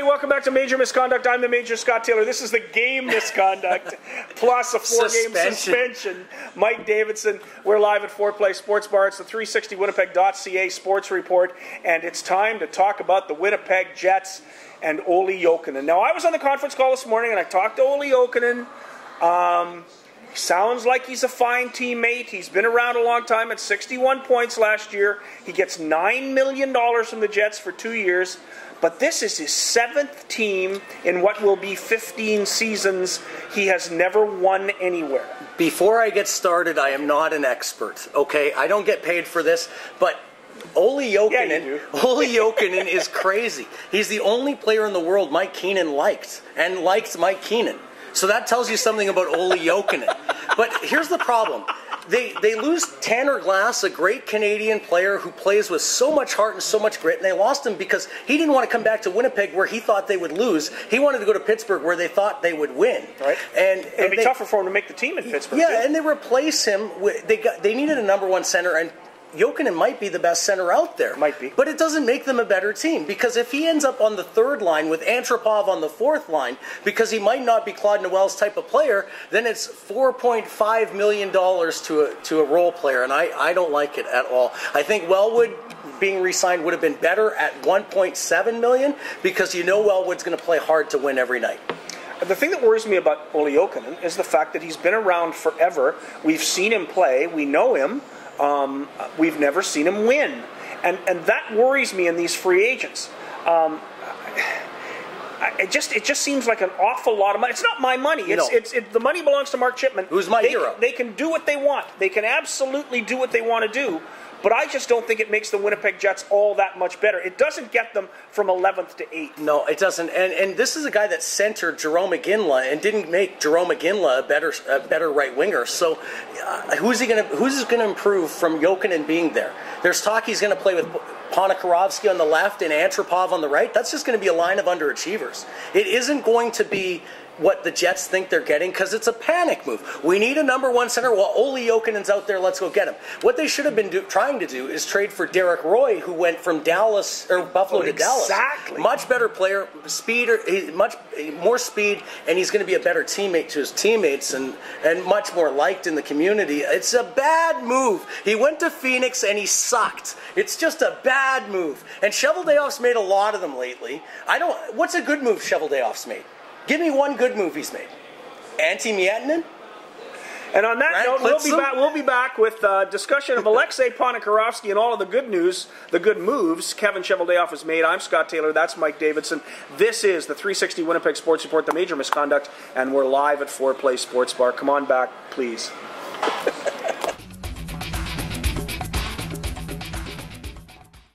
welcome back to Major Misconduct. I'm the Major Scott Taylor. This is the game misconduct plus a 4-game suspension. Mike Davidson. We're live at 4Play Sports Bar. It's the 360Winnipeg.ca sports report, and it's time to talk about the Winnipeg Jets and Olli Jokinen. Now, I was on the conference call this morning, and I talked to Olli Jokinen. Sounds like he's a fine teammate. He's been around a long time at 61 points last year. He gets $9 million from the Jets for 2 years. But this is his 7th team in what will be 15 seasons. He has never won anywhere. Before I get started, I am not an expert, okay? I don't get paid for this, but Olli Jokinen is crazy. He's the only player in the world Mike Keenan liked, and liked Mike Keenan. So that tells you something about Olli Jokinen. But here's the problem. They lose Tanner Glass, a great Canadian player who plays with so much heart and so much grit, and they lost him because he didn't want to come back to Winnipeg where he thought they would lose. He wanted to go to Pittsburgh where they thought they would win. Right. And it'd be tougher for him to make the team in Pittsburgh. Yeah, and they replace him. They needed a #1 center, and Jokinen might be the best center out there. Might be. But it doesn't make them a better team, because if he ends up on the 3rd line with Antropov on the 4th line, because he might not be Claude Noel's type of player, then it's $4.5 million to a role player, and I don't like it at all. I think Wellwood being re-signed would have been better at $1.7 million, because you know Wellwood's going to play hard to win every night. The thing that worries me about Olli Jokinen is the fact that he's been around forever. We've seen him play. We know him. We've never seen him win, and that worries me in these free agents. It just seems like an awful lot of money. It's not my money. The money belongs to Mark Chipman. Who's my hero? They can do what they want. They can absolutely do what they want to do. But I just don't think it makes the Winnipeg Jets all that much better. It doesn't get them from 11th to 8th. No, it doesn't. And this is a guy that centered Jerome McGinley and didn't make Jerome McGinley a better right winger. So who's going to improve from Jokinen being there? There's talk he's going to play with Ponikarovsky on the left and Antropov on the right. That's just going to be a line of underachievers. It isn't going to be what the Jets think they're getting, because it's a panic move. We need a #1 center. Well, Olli Jokinen's out there. Let's go get him. What they should have been trying to do is trade for Derek Roy, who went from Buffalo to Dallas. Exactly. Much better player, much more speed, and he's going to be a better teammate to his teammates and much more liked in the community. It's a bad move. He went to Phoenix and he sucked. It's just a bad move. And Cheveldayoff's made a lot of them lately. What's a good move Cheveldayoff's made? Give me one good move he's made. Antti Miettinen? And on that note, we'll be back with a discussion of Alexei Ponikarovsky and all of the good news, the good moves Kevin Cheveldayoff has made. I'm Scott Taylor. That's Mike Davidson. This is the 360 Winnipeg Sports Report, the Major Misconduct, and we're live at 4Play Sports Bar. Come on back, please.